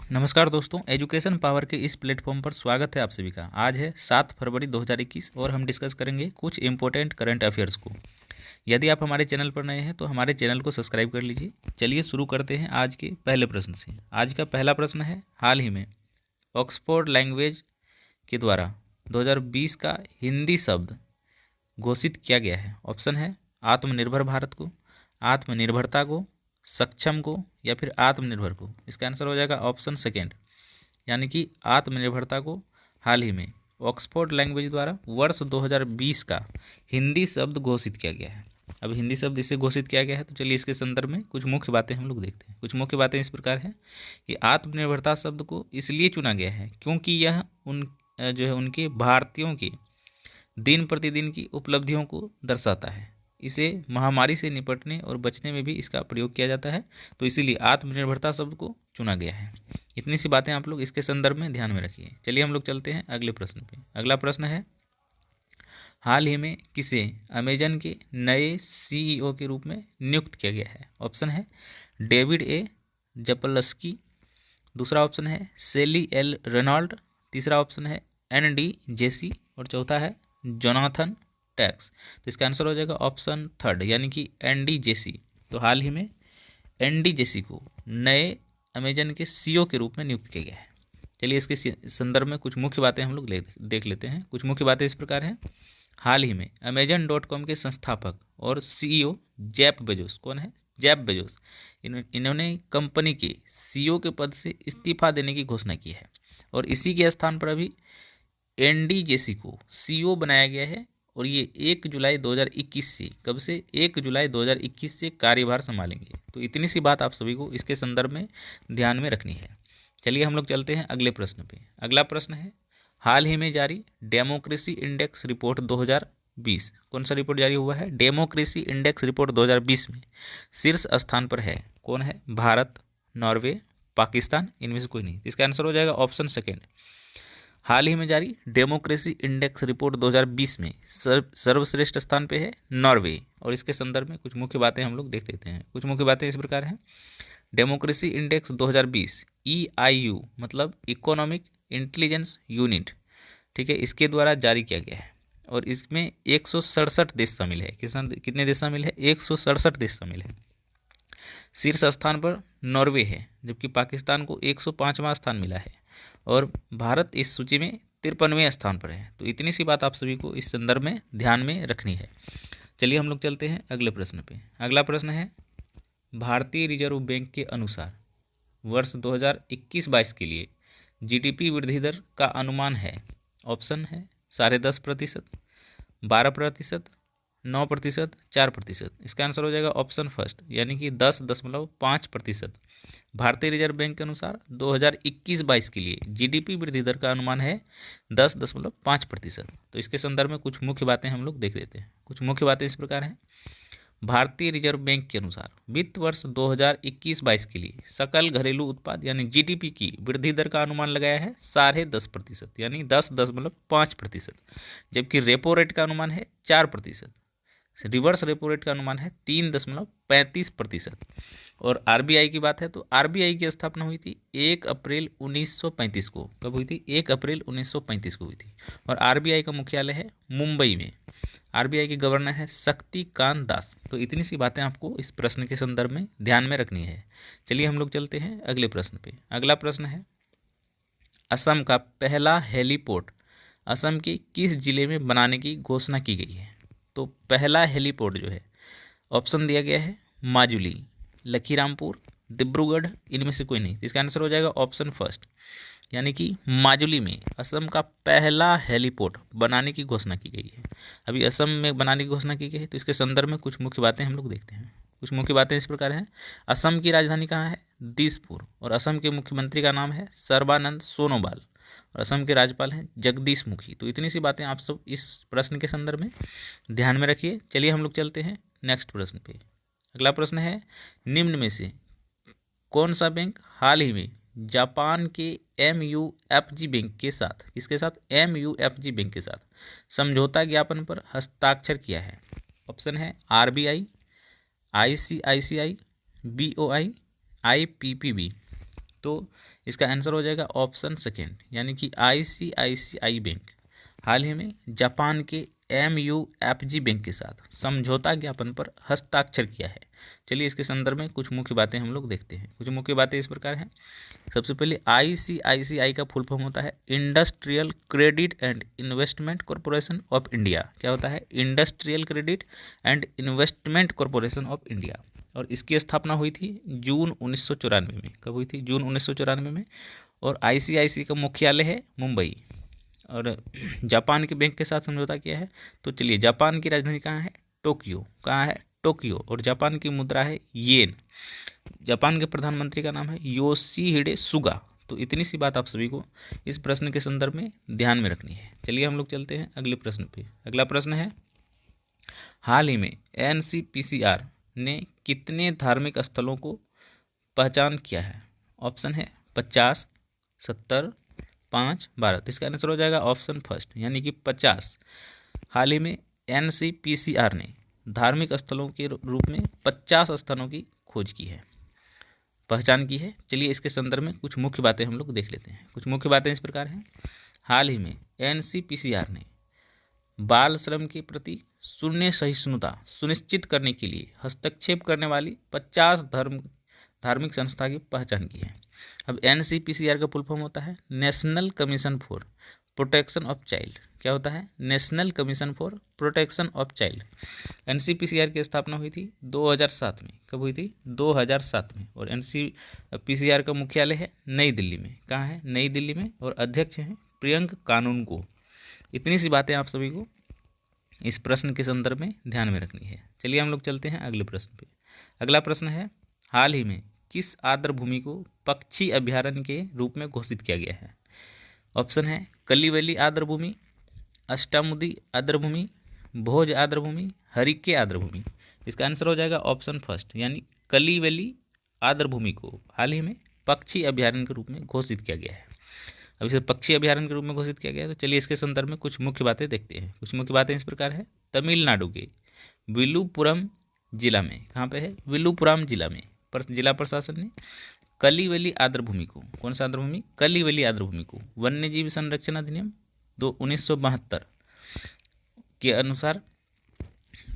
नमस्कार दोस्तों, education power के इस प्लेटफॉर्म पर स्वागत है आप सभी का। आज है 7 फरवरी 2021 और हम डिस्कस करेंगे कुछ इंपॉर्टेंट करंट अफेयर्स को। यदि आप हमारे चैनल पर नए हैं तो हमारे चैनल को सब्सक्राइब कर लीजिए। चलिए शुरू करते हैं आज के पहले प्रश्न से। आज का पहला प्रश्न है, हाल ही में ऑक्सफोर्ड लैंग्वेज के द्वारा 2020 का हिंदी शब्द घोषित किया गया है। ऑप्शन है आत्मनिर्भर भारत को, आत्मनिर्भरता को, सक्षम को या फिर आत्मनिर्भर को। इसका आंसर हो जाएगा ऑप्शन सेकेंड, यानी कि आत्मनिर्भरता को हाल ही में ऑक्सफोर्ड लैंग्वेज द्वारा वर्ष 2020 का हिंदी शब्द घोषित किया गया है। अब हिंदी शब्द इससे घोषित किया गया है तो चलिए इसके संदर्भ में कुछ मुख्य बातें हम लोग देखते हैं। कुछ मुख्य बातें इस प्रकार हैं कि आत्मनिर्भरता शब्द को इसलिए चुना गया है क्योंकि यह उनके भारतीयों के दिन प्रतिदिन की उपलब्धियों को दर्शाता है। इसे महामारी से निपटने और बचने में भी इसका प्रयोग किया जाता है, तो इसीलिए आत्मनिर्भरता शब्द को चुना गया है। इतनी सी बातें आप लोग इसके संदर्भ में ध्यान में रखिए। चलिए हम लोग चलते हैं अगले प्रश्न पे। अगला प्रश्न है, हाल ही में किसे अमेजन के नए सीईओ के रूप में नियुक्त किया गया है। ऑप्शन है डेविड ए जपलस्की, दूसरा ऑप्शन है सेली एल रेनॉल्ड, तीसरा ऑप्शन है एन.डी. जेसी और चौथा है जोनाथन टैक्स। तो इसका आंसर हो जाएगा ऑप्शन थर्ड, यानी कि एन.डी. जेसी। तो हाल ही में एन.डी. जेसी को नए अमेजन के सीईओ के रूप में नियुक्त किया गया है। चलिए इसके संदर्भ में कुछ मुख्य बातें हम लोग देख लेते हैं। कुछ मुख्य बातें इस प्रकार हैं, हाल ही में Amazon.com के संस्थापक और सीईओ जेफ बेजोस, कौन है? जेफ बेजोस, इन्होंने कंपनी के सीईओ के पद से इस्तीफा देने की घोषणा की है और इसी के स्थान पर अभी एन.डी. जेसी को सीईओ बनाया गया है और ये 1 जुलाई 2021 से, कब से? 1 जुलाई 2021 से कार्यभार संभालेंगे। तो इतनी सी बात आप सभी को इसके संदर्भ में ध्यान में रखनी है। चलिए हम लोग चलते हैं अगले प्रश्न पे। अगला प्रश्न है, हाल ही में जारी डेमोक्रेसी इंडेक्स रिपोर्ट 2020, कौन सा रिपोर्ट जारी हुआ है? डेमोक्रेसी इंडेक्स रिपोर्ट 2020 में शीर्ष स्थान पर है, कौन है? भारत, नॉर्वे, पाकिस्तान, इनमें से कोई नहीं। इसका आंसर हो जाएगा ऑप्शन सेकेंड। हाल ही में जारी डेमोक्रेसी इंडेक्स रिपोर्ट 2020 में सर्वश्रेष्ठ स्थान पे है नॉर्वे और इसके संदर्भ में कुछ मुख्य बातें हम लोग देख लेते हैं। कुछ मुख्य बातें इस प्रकार हैं, डेमोक्रेसी इंडेक्स 2020 EIU मतलब इकोनॉमिक इंटेलिजेंस यूनिट, ठीक है, इसके द्वारा जारी किया गया है और इसमें 167 देश शामिल है। कितने देश शामिल है? 167 देश शामिल है। शीर्ष स्थान पर नॉर्वे है जबकि पाकिस्तान को 105वां स्थान मिला है और भारत इस सूची में 53वें स्थान पर है। तो इतनी सी बात आप सभी को इस संदर्भ में ध्यान में रखनी है। चलिए हम लोग चलते हैं अगले प्रश्न पे। अगला प्रश्न है, भारतीय रिजर्व बैंक के अनुसार वर्ष 2021-22 के लिए जीडीपी वृद्धि दर का अनुमान है। ऑप्शन है 10.5%, 12%, 9%, 4%। इसका आंसर हो जाएगा ऑप्शन फर्स्ट, यानी कि 10.5%। भारतीय रिजर्व बैंक के अनुसार 2021-22 के लिए जीडीपी वृद्धि दर का अनुमान है 10.5%। तो इसके संदर्भ में कुछ मुख्य बातें हम लोग देख लेते हैं। कुछ मुख्य बातें इस प्रकार हैं, भारतीय रिजर्व बैंक के अनुसार वित्त वर्ष 2021-22 के लिए सकल घरेलू उत्पाद यानी जीडीपी की वृद्धि दर का अनुमान लगाया है 10.5%, यानी 10.5%, जबकि रेपो रेट का अनुमान है 4%, रिवर्स रेपो रेट का अनुमान है 3.35%। और आरबीआई की बात है तो आरबीआई की स्थापना हुई थी 1 अप्रैल 1935 को। कब हुई थी? 1 अप्रैल 1935 को हुई थी और आरबीआई का मुख्यालय है मुंबई में। आरबीआई के गवर्नर है शक्तिकांत दास। तो इतनी सी बातें आपको इस प्रश्न के संदर्भ में ध्यान में रखनी है। चलिए हम लोग चलते हैं अगले प्रश्न पे। अगला प्रश्न है, असम का पहला हेलीपोर्ट असम के किस जिले में बनाने की घोषणा की गई है? तो पहला हेलीपोर्ट जो है, ऑप्शन दिया गया है माजुली, लखीरामपुर, डिब्रूगढ़, इनमें से कोई नहीं। इसका आंसर हो जाएगा ऑप्शन फर्स्ट, यानी कि माजुली में असम का पहला हेलीपोर्ट बनाने की घोषणा की गई है। अभी असम में बनाने की घोषणा की गई है तो इसके संदर्भ में कुछ मुख्य बातें हम लोग देखते हैं। कुछ मुख्य बातें इस प्रकार हैं, असम की राजधानी कहाँ है? दिसपुर और असम के मुख्यमंत्री का नाम है सर्बानंद सोनोवाल और असम के राज्यपाल हैं जगदीश मुखी। तो इतनी सी बातें आप सब इस प्रश्न के संदर्भ में ध्यान में रखिए। चलिए हम लोग चलते हैं नेक्स्ट प्रश्न पे। अगला प्रश्न है, निम्न में से कौन सा बैंक हाल ही में जापान के MUFG बैंक के साथ, इसके साथ MUFG बैंक के साथ समझौता ज्ञापन पर हस्ताक्षर किया है? ऑप्शन है RBI, ICICI, BOI, IPPB। तो इसका आंसर हो जाएगा ऑप्शन सेकेंड, यानी कि ICICI बैंक हाल ही में जापान के MUFG बैंक के साथ समझौता ज्ञापन पर हस्ताक्षर किया है। चलिए इसके संदर्भ में कुछ मुख्य बातें हम लोग देखते हैं। कुछ मुख्य बातें इस प्रकार हैं। सबसे पहले ICICI का फुल फॉर्म होता है industrial credit and investment corporation of India. क्या होता है? Industrial credit and investment corporation of India. और इसकी स्थापना हुई थी जून 1994 में। कब हुई थी? जून 1994 में। और ICICI का मुख्यालय है मुंबई। और जापान के बैंक के साथ समझौता किया है। तो चलिए, जापान की राजधानी कहाँ है? टोक्यो। कहाँ है? टोक्यो। और जापान की मुद्रा है येन। जापान के प्रधानमंत्री का नाम है योशिहिडे सुगा। तो इतनी सी बात आप सभी को इस प्रश्न के संदर्भ में ध्यान में रखनी है। चलिए हम लोग चलते हैं अगले प्रश्न पे। अगला प्रश्न है, हाल ही में NCPCR ने कितने धार्मिक स्थलों को पहचान किया है? ऑप्शन है 50, 70, 5, 12। इसका आंसर हो जाएगा ऑप्शन फर्स्ट, यानी कि 50। हाल ही में NCPCR ने धार्मिक स्थलों के रूप में 50 स्थानों की खोज की है, पहचान की है। चलिए इसके संदर्भ में कुछ मुख्य बातें हम लोग देख लेते हैं। कुछ मुख्य बातें इस प्रकार हैं। हाल ही में NCPCR ने बाल श्रम के प्रति शून्य सहिष्णुता सुनिश्चित करने के लिए हस्तक्षेप करने वाली 50 धार्मिक संस्था की पहचान की है। अब NCPCR का फुल फॉर्म होता है national commission for protection of child. क्या होता है? National commission for protection of child. NCPCR की स्थापना हुई थी 2007 में। कब हुई थी? 2007 में। और NCPCR का मुख्यालय है नई दिल्ली में। कहाँ है? नई दिल्ली में। और अध्यक्ष हैं प्रियंक कानूनगो। इतनी सी बातें आप सभी को इस प्रश्न के संदर्भ में ध्यान में रखनी है। चलिए हम लोग चलते हैं अगले प्रश्न पे। अगला प्रश्न है, हाल ही में किस आर्द्र भूमि को पक्षी अभयारण्य के रूप में घोषित किया गया है? ऑप्शन है कलिवली आर्द्र भूमि, अष्टामुदी आर्द्र भूमि, भोज आर्द्र भूमि, हरिके आर्द्र भूमि। इसका आंसर हो जाएगा ऑप्शन फर्स्ट, यानी कलिवली आर्द्र भूमि को हाल ही में पक्षी अभयारण्य के रूप में घोषित किया गया है। अब इसे पक्षी अभयारण्य के रूप में घोषित किया गया है। तो चलिए इसके संदर्भ में कुछ मुख्य बातें देखते हैं। कुछ मुख्य बातें इस प्रकार है। तमिलनाडु के विलुपुरम जिला में, कहाँ पे है? विलुपुरम जिला में जिला प्रशासन ने कलिवली आर्द्र भूमि को, कौन सा आर्द्र भूमि? कलिवली आर्द्र भूमि को वन्य जीव संरक्षण अधिनियम 1972 के अनुसार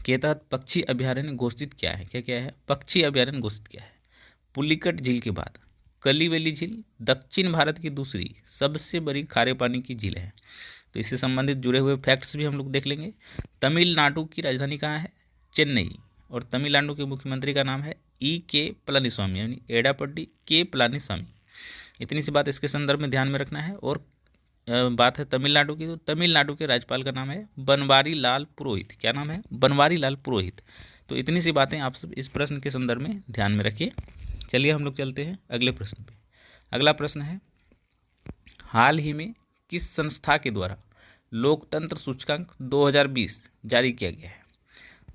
के तहत पक्षी अभयारण्य घोषित किया है। क्या क्या है? पक्षी अभयारण्य घोषित किया है। पुलिकट झील के बाद कलिवली झील दक्षिण भारत की दूसरी सबसे बड़ी खारे पानी की झील है। तो इससे संबंधित जुड़े हुए फैक्ट्स भी हम लोग देख लेंगे। तमिलनाडु की राजधानी कहाँ है? चेन्नई। और तमिलनाडु के मुख्यमंत्री का नाम है E.K. पलानीस्वामी, यानी एडापड्डी के पलानीस्वामी। इतनी सी बात इसके संदर्भ में ध्यान में रखना है। और बात है तमिलनाडु की, तो तमिलनाडु के राज्यपाल का नाम है बनवारी लाल पुरोहित। क्या नाम है? बनवारी लाल पुरोहित। तो इतनी सी बातें आप सब इस प्रश्न के संदर्भ में ध्यान में रखिए। चलिए हम लोग चलते हैं अगले प्रश्न पे। अगला प्रश्न है, हाल ही में किस संस्था के द्वारा लोकतंत्र सूचकांक 2020 जारी किया गया है?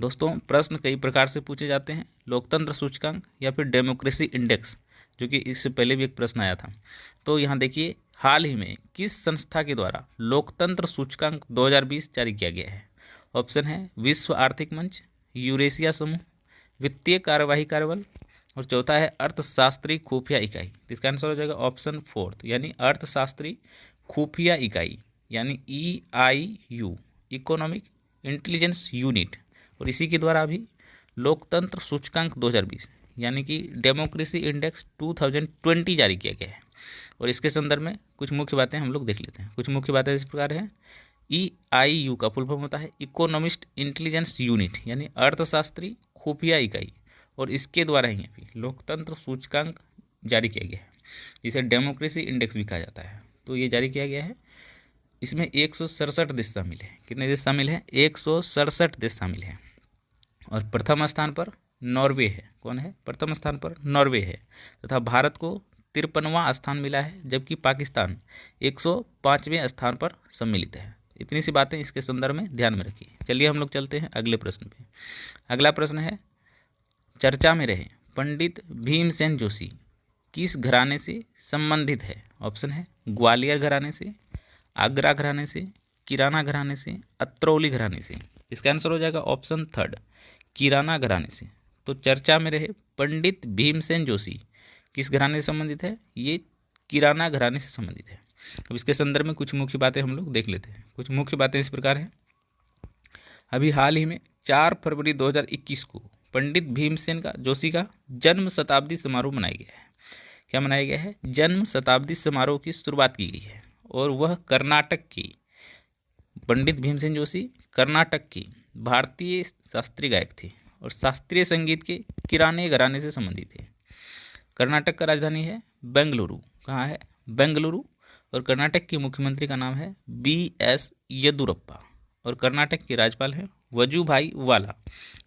दोस्तों, प्रश्न कई प्रकार से पूछे जाते हैं। लोकतंत्र सूचकांक या फिर डेमोक्रेसी इंडेक्स, जो कि इससे पहले भी एक प्रश्न आया था। तो यहाँ देखिए, हाल ही में किस संस्था के द्वारा लोकतंत्र सूचकांक 2020 जारी किया गया है? ऑप्शन है विश्व आर्थिक मंच, यूरेशिया समूह, वित्तीय कार्यवाही कार्यबल, और चौथा है अर्थशास्त्री खुफिया इकाई। तो इसका आंसर हो जाएगा ऑप्शन फोर्थ, यानी अर्थशास्त्री खुफिया इकाई, यानी EIU, इकोनॉमिक इंटेलिजेंस यूनिट। और इसी के द्वारा अभी लोकतंत्र सूचकांक 2020 यानी कि डेमोक्रेसी इंडेक्स 2020 जारी किया गया है। और इसके संदर्भ में कुछ मुख्य बातें हम लोग देख लेते हैं। कुछ मुख्य बातें इस प्रकार हैं। EIU का फुल फॉर्म होता है इकोनॉमिस्ट इंटेलिजेंस यूनिट, यानी अर्थशास्त्री खुफिया इकाई। और इसके द्वारा ही अभी लोकतंत्र सूचकांक जारी किया गया है, जिसे डेमोक्रेसी इंडेक्स भी कहा जाता है। तो ये जारी किया गया है। इसमें 167 देश शामिल हैं। कितने देश शामिल हैं? 167 देश शामिल हैं। और प्रथम स्थान पर नॉर्वे है। कौन है? प्रथम स्थान पर नॉर्वे है। तथा भारत को 53वां स्थान मिला है, जबकि पाकिस्तान 105वें स्थान पर सम्मिलित है। इतनी सी बातें इसके संदर्भ में ध्यान में रखिए। चलिए हम लोग चलते हैं अगले प्रश्न पे। अगला प्रश्न है, चर्चा में रहे पंडित भीमसेन जोशी किस घराने से संबंधित है? ऑप्शन है ग्वालियर घराने से, आगरा घराने से, किराना घराने से, अत्रौली घराने से। इसका आंसर हो जाएगा ऑप्शन थर्ड, किराना घराने से। तो चर्चा में रहे पंडित भीमसेन जोशी किस घराने से संबंधित है? ये किराना घराने से संबंधित है। अब इसके संदर्भ में कुछ मुख्य बातें हम लोग देख लेते हैं। कुछ मुख्य बातें इस प्रकार हैं। अभी हाल ही में 4 फरवरी 2021 को पंडित भीमसेन जोशी का जन्म शताब्दी समारोह मनाया गया है। क्या मनाया गया है? जन्म शताब्दी समारोह की शुरुआत की गई है और वह कर्नाटक की, पंडित भीमसेन जोशी कर्नाटक की भारतीय शास्त्रीय गायक थे और शास्त्रीय संगीत के किराने घराने से संबंधित थे। कर्नाटक का राजधानी है बेंगलुरु। कहाँ है? बेंगलुरु। और कर्नाटक के मुख्यमंत्री का नाम है BS येदुरप्पा और कर्नाटक के राज्यपाल हैं वजुभाई वाला।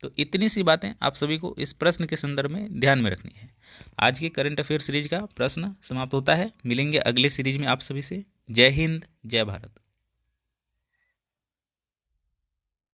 तो इतनी सी बातें आप सभी को इस प्रश्न के संदर्भ में ध्यान में रखनी है। आज के करंट अफेयर सीरीज का प्रश्न समाप्त होता है। मिलेंगे अगले सीरीज में आप सभी से। जय हिंद, जय भारत।